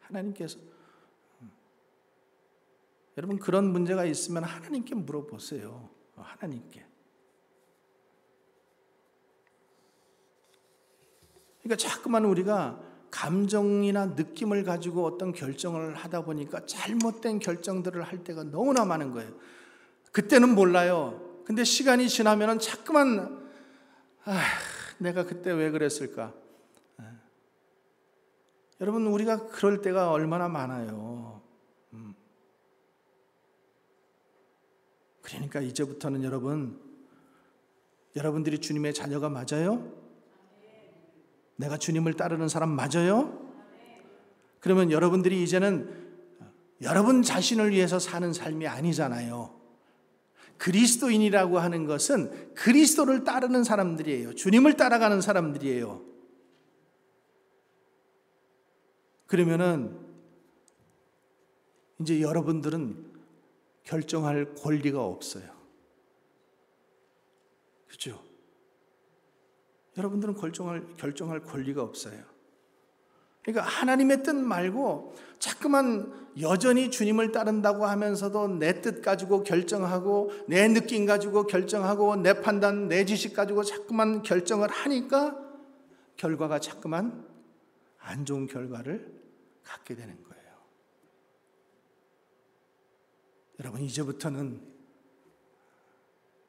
하나님께서 여러분, 그런 문제가 있으면 하나님께 물어보세요. 하나님께. 그러니까 자꾸만 우리가 감정이나 느낌을 가지고 어떤 결정을 하다 보니까 잘못된 결정들을 할 때가 너무나 많은 거예요. 그때는 몰라요. 근데 시간이 지나면은 자꾸만 내가 그때 왜 그랬을까? 여러분, 우리가 그럴 때가 얼마나 많아요. 그러니까 이제부터는 여러분들이 주님의 자녀가 맞아요? 내가 주님을 따르는 사람 맞아요? 그러면 여러분들이 이제는 여러분 자신을 위해서 사는 삶이 아니잖아요. 그리스도인이라고 하는 것은 그리스도를 따르는 사람들이에요. 주님을 따라가는 사람들이에요. 그러면은 이제 여러분들은 결정할 권리가 없어요. 그렇죠? 여러분들은 결정할 권리가 없어요. 그러니까 하나님의 뜻 말고 자꾸만 여전히 주님을 따른다고 하면서도 내 뜻 가지고 결정하고 내 느낌 가지고 결정하고 내 판단, 내 지식 가지고 자꾸만 결정을 하니까 결과가 자꾸만 안 좋은 결과를 갖게 되는 거예요. 여러분, 이제부터는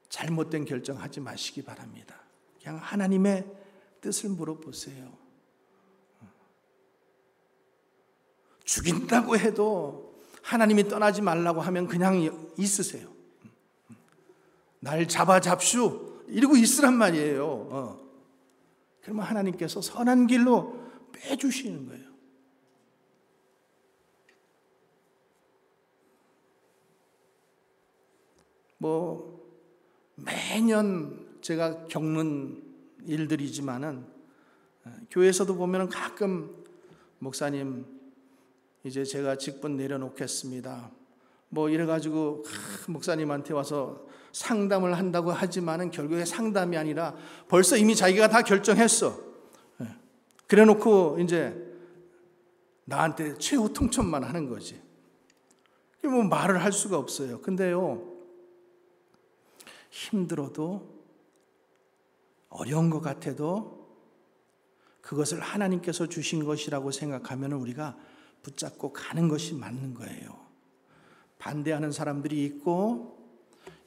잘못된 결정하지 마시기 바랍니다. 그냥 하나님의 뜻을 물어보세요. 죽인다고 해도 하나님이 떠나지 말라고 하면 그냥 있으세요. 날 잡아잡슈 이러고 있으란 말이에요. 그러면 하나님께서 선한 길로 빼주시는 거예요. 매년 제가 겪는 일들이지만은 교회에서도 보면은 가끔 목사님 이제 제가 직분 내려놓겠습니다. 이래가지고 목사님한테 와서 상담을 한다고 하지만은 결국에 상담이 아니라 벌써 이미 자기가 다 결정했어. 그래놓고 이제 나한테 최후 통첩만 하는 거지. 말을 할 수가 없어요. 근데요, 힘들어도 어려운 것 같아도 그것을 하나님께서 주신 것이라고 생각하면 우리가 붙잡고 가는 것이 맞는 거예요. 반대하는 사람들이 있고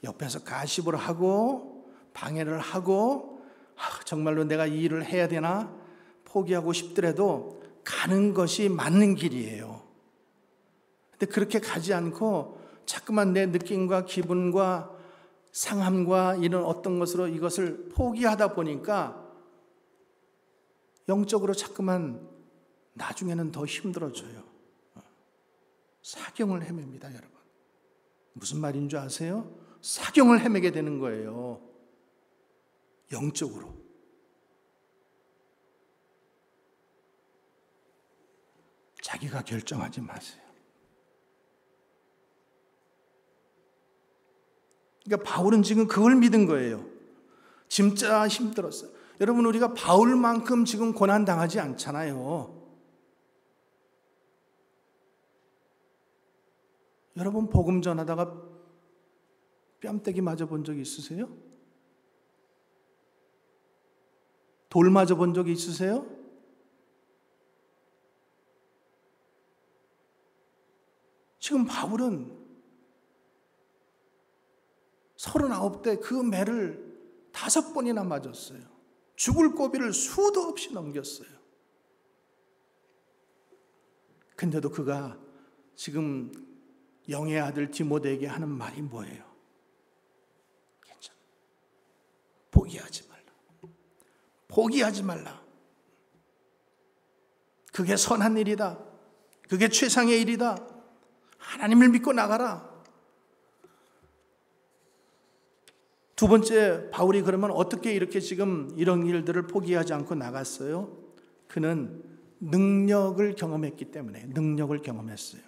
옆에서 가십을 하고 방해를 하고 정말로 내가 이 일을 해야 되나 포기하고 싶더라도 가는 것이 맞는 길이에요. 근데 그렇게 가지 않고 자꾸만 내 느낌과 기분과 상함과 이런 어떤 것으로 이것을 포기하다 보니까 영적으로 자꾸만 나중에는 더 힘들어져요. 사경을 헤맵니다, 여러분. 무슨 말인 줄 아세요? 사경을 헤매게 되는 거예요. 영적으로. 자기가 결정하지 마세요. 그러니까 바울은 지금 그걸 믿은 거예요. 진짜 힘들었어요. 여러분, 우리가 바울만큼 지금 고난당하지 않잖아요. 여러분, 복음 전하다가 뺨때기 맞아본 적 있으세요? 돌 맞아본 적 있으세요? 지금 바울은 39대 그 매를 5번이나 맞았어요. 죽을 고비를 수도 없이 넘겼어요. 근데도 그가 지금 영의 아들 디모데에게 하는 말이 뭐예요? 괜찮아. 포기하지 말라. 포기하지 말라. 그게 선한 일이다. 그게 최상의 일이다. 하나님을 믿고 나가라. 두 번째, 바울이 그러면 어떻게 이렇게 지금 이런 일들을 포기하지 않고 나갔어요? 그는 능력을 경험했기 때문에, 능력을 경험했어요.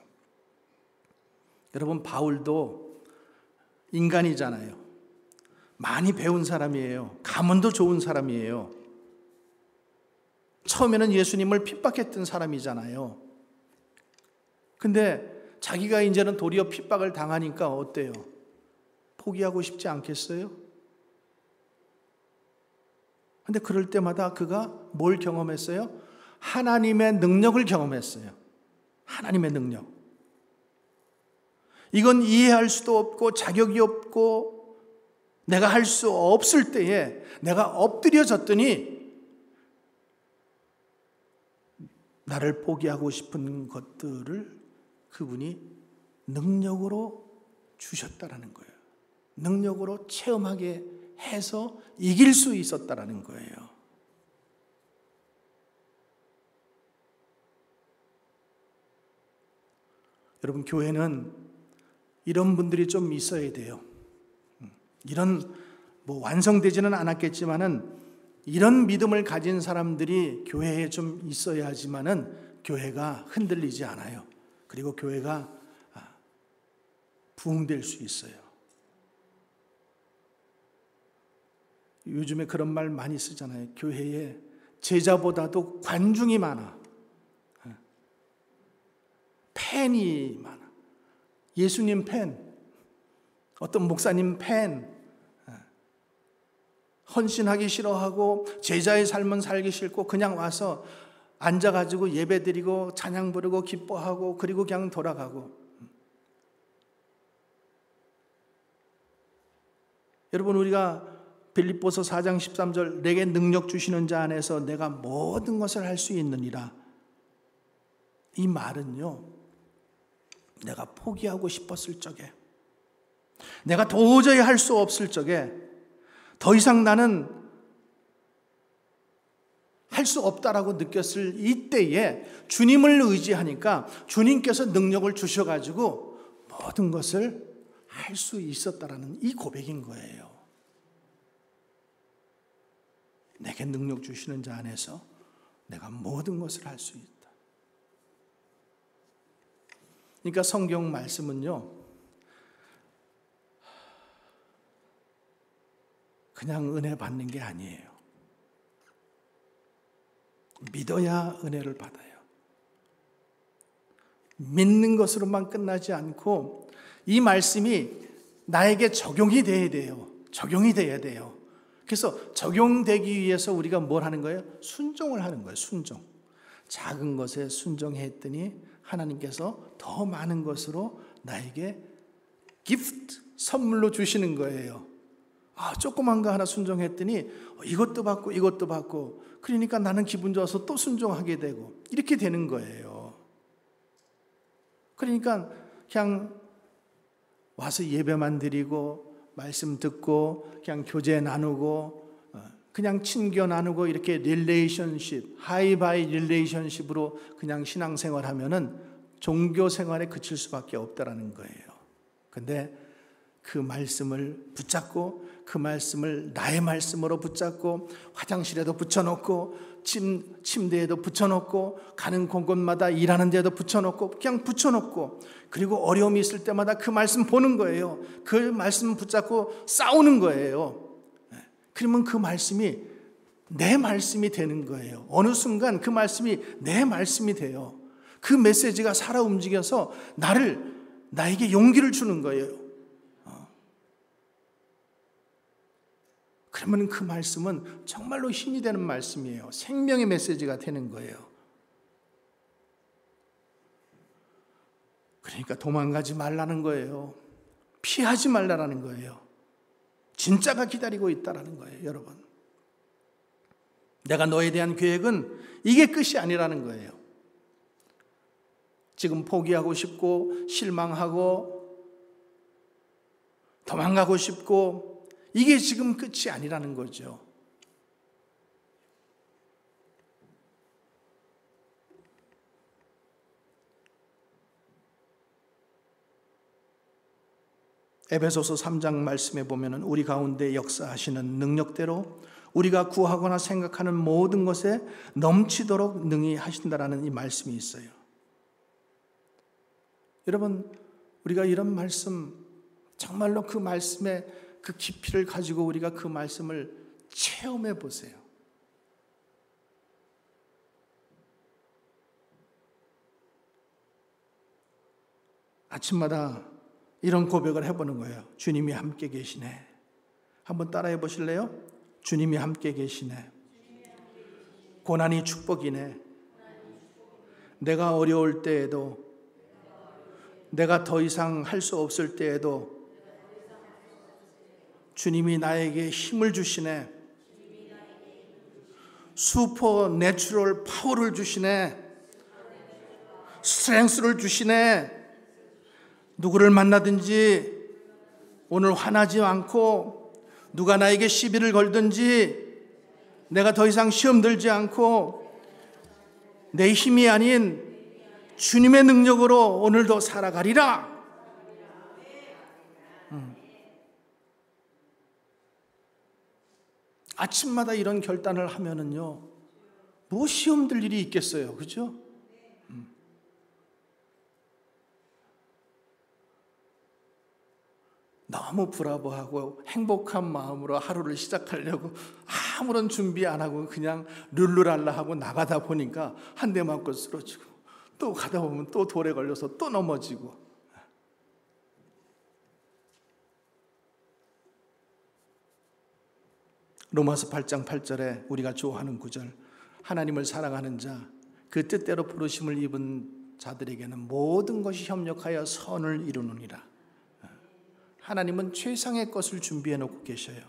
여러분, 바울도 인간이잖아요. 많이 배운 사람이에요. 가문도 좋은 사람이에요. 처음에는 예수님을 핍박했던 사람이잖아요. 근데 자기가 이제는 도리어 핍박을 당하니까 어때요? 포기하고 싶지 않겠어요? 근데 그럴 때마다 그가 뭘 경험했어요? 하나님의 능력을 경험했어요. 하나님의 능력. 이건 이해할 수도 없고 자격이 없고 내가 할 수 없을 때에 내가 엎드려졌더니 나를 포기하고 싶은 것들을 그분이 능력으로 주셨다라는 거예요. 능력으로 체험하게 해서 이길 수 있었다라는 거예요. 여러분, 교회는 이런 분들이 좀 있어야 돼요. 이런 완성되지는 않았겠지만은 이런 믿음을 가진 사람들이 교회에 좀 있어야지만은 교회가 흔들리지 않아요. 그리고 교회가 부흥될 수 있어요. 요즘에 그런 말 많이 쓰잖아요. 교회에 제자보다도 관중이 많아. 팬이 많아. 예수님 팬, 어떤 목사님 팬, 헌신하기 싫어하고 제자의 삶은 살기 싫고 그냥 와서 앉아가지고 예배드리고 찬양 부르고 기뻐하고 그리고 그냥 돌아가고. 여러분, 우리가 빌립보서 4장 13절 내게 능력 주시는 자 안에서 내가 모든 것을 할 수 있느니라. 이 말은요, 내가 포기하고 싶었을 적에, 내가 도저히 할 수 없을 적에, 더 이상 나는 할 수 없다라고 느꼈을 이때에 주님을 의지하니까 주님께서 능력을 주셔가지고 모든 것을 할 수 있었다라는 이 고백인 거예요. 내게 능력 주시는 자 안에서 내가 모든 것을 할 수 있다. 그러니까 성경 말씀은요, 그냥 은혜 받는 게 아니에요. 믿어야 은혜를 받아요. 믿는 것으로만 끝나지 않고 이 말씀이 나에게 적용이 돼야 돼요. 적용이 돼야 돼요. 그래서 적용되기 위해서 우리가 뭘 하는 거예요? 순종을 하는 거예요. 순종. 작은 것에 순종했더니 하나님께서 더 많은 것으로 나에게 기프트, 선물로 주시는 거예요. 조그만 거 하나 순종했더니 이것도 받고 이것도 받고, 그러니까 나는 기분 좋아서 또 순종하게 되고 이렇게 되는 거예요. 그러니까 그냥 와서 예배만 드리고 말씀 듣고 그냥 교제 나누고 그냥 친교 나누고 이렇게 릴레이션십, 하이바이 릴레이션십으로 그냥 신앙생활 하면은 종교 생활에 그칠 수밖에 없다라는 거예요. 근데 그 말씀을 붙잡고 그 말씀을 나의 말씀으로 붙잡고 화장실에도 붙여놓고 침대에도 붙여놓고 가는 곳곳마다 일하는 데도 붙여놓고 그냥 붙여놓고 그리고 어려움이 있을 때마다 그 말씀 보는 거예요. 그 말씀 붙잡고 싸우는 거예요. 그러면 그 말씀이 내 말씀이 되는 거예요. 어느 순간 그 말씀이 내 말씀이 돼요. 그 메시지가 살아 움직여서 나에게 용기를 주는 거예요. 그러면 그 말씀은 정말로 힘이 되는 말씀이에요. 생명의 메시지가 되는 거예요. 그러니까 도망가지 말라는 거예요. 피하지 말라는 거예요. 진짜가 기다리고 있다는 거예요, 여러분. 내가 너에 대한 계획은 이게 끝이 아니라는 거예요. 지금 포기하고 싶고 실망하고 도망가고 싶고 이게 지금 끝이 아니라는 거죠. 에베소서 3장 말씀에 보면은 우리 가운데 역사하시는 능력대로 우리가 구하거나 생각하는 모든 것에 넘치도록 능히 하신다라는 이 말씀이 있어요. 여러분, 우리가 이런 말씀, 정말로 그 말씀의 그 깊이를 가지고 우리가 그 말씀을 체험해 보세요. 아침마다 이런 고백을 해보는 거예요. 주님이 함께 계시네. 한번 따라해 보실래요? 주님이 함께 계시네. 고난이 축복이네. 내가 어려울 때에도, 내가 더 이상 할 수 없을 때에도 주님이 나에게 힘을 주시네. 슈퍼 내추럴 파워를 주시네. 스트렝스를 주시네. 누구를 만나든지 오늘 화나지 않고 누가 나에게 시비를 걸든지 내가 더 이상 시험 들지 않고 내 힘이 아닌 주님의 능력으로 오늘도 살아가리라. 아침마다 이런 결단을 하면은요, 뭐 시험 들 일이 있겠어요, 그죠? 너무 브라보하고 행복한 마음으로 하루를 시작하려고 아무런 준비 안 하고 그냥 룰루랄라 하고 나가다 보니까 한 대 맞고 쓰러지고 또 가다 보면 또 돌에 걸려서 또 넘어지고. 로마서 8장 8절에 우리가 좋아하는 구절, 하나님을 사랑하는 자, 그 뜻대로 부르심을 입은 자들에게는 모든 것이 협력하여 선을 이루느니라. 하나님은 최상의 것을 준비해 놓고 계셔요.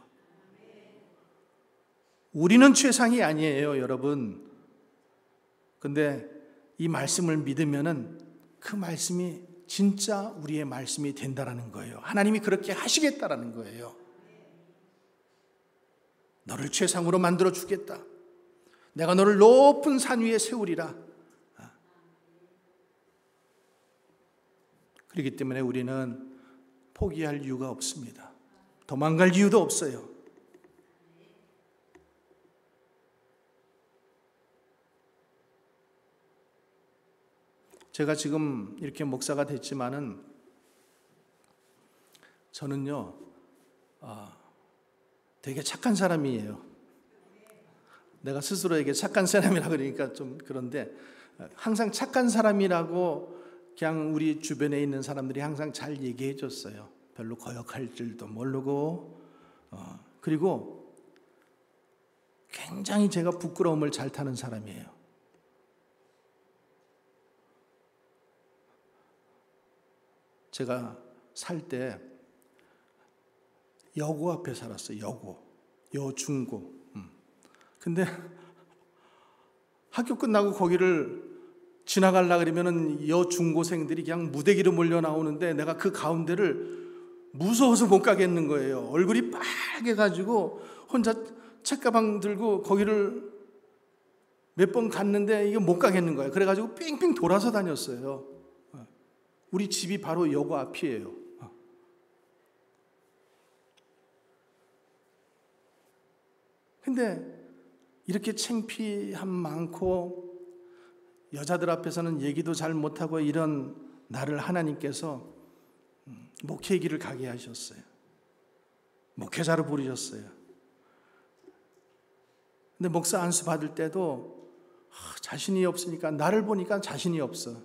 우리는 최상이 아니에요, 여러분. 근데 이 말씀을 믿으면은 그 말씀이 진짜 우리의 말씀이 된다라는 거예요. 하나님이 그렇게 하시겠다라는 거예요. 너를 최상으로 만들어 주겠다. 내가 너를 높은 산 위에 세우리라. 그렇기 때문에 우리는 포기할 이유가 없습니다. 도망갈 이유도 없어요. 제가 지금 이렇게 목사가 됐지만은 저는요, 되게 착한 사람이에요. 내가 스스로에게 착한 사람이라 그러니까 좀 그런데 항상 착한 사람이라고 그냥 우리 주변에 있는 사람들이 항상 잘 얘기해 줬어요. 별로 거역할 줄도 모르고, 그리고 굉장히 제가 부끄러움을 잘 타는 사람이에요. 제가 살 때 여고 앞에 살았어요. 여중고. 근데 학교 끝나고 거기를 지나가려고 그러면은 여중고생들이 그냥 무대기로 몰려 나오는데 내가 그 가운데를 무서워서 못 가겠는 거예요. 얼굴이 빨개가지고 혼자 책가방 들고 거기를 몇 번 갔는데 이게 못 가겠는 거예요. 그래가지고 삥삥 돌아서 다녔어요. 우리 집이 바로 여고 앞이에요. 근데 이렇게 창피함 많고 여자들 앞에서는 얘기도 잘 못하고 이런 나를 하나님께서 목회 길을 가게 하셨어요. 목회자로 부르셨어요. 근데 목사 안수 받을 때도 자신이 없으니까, 나를 보니까 자신이 없어.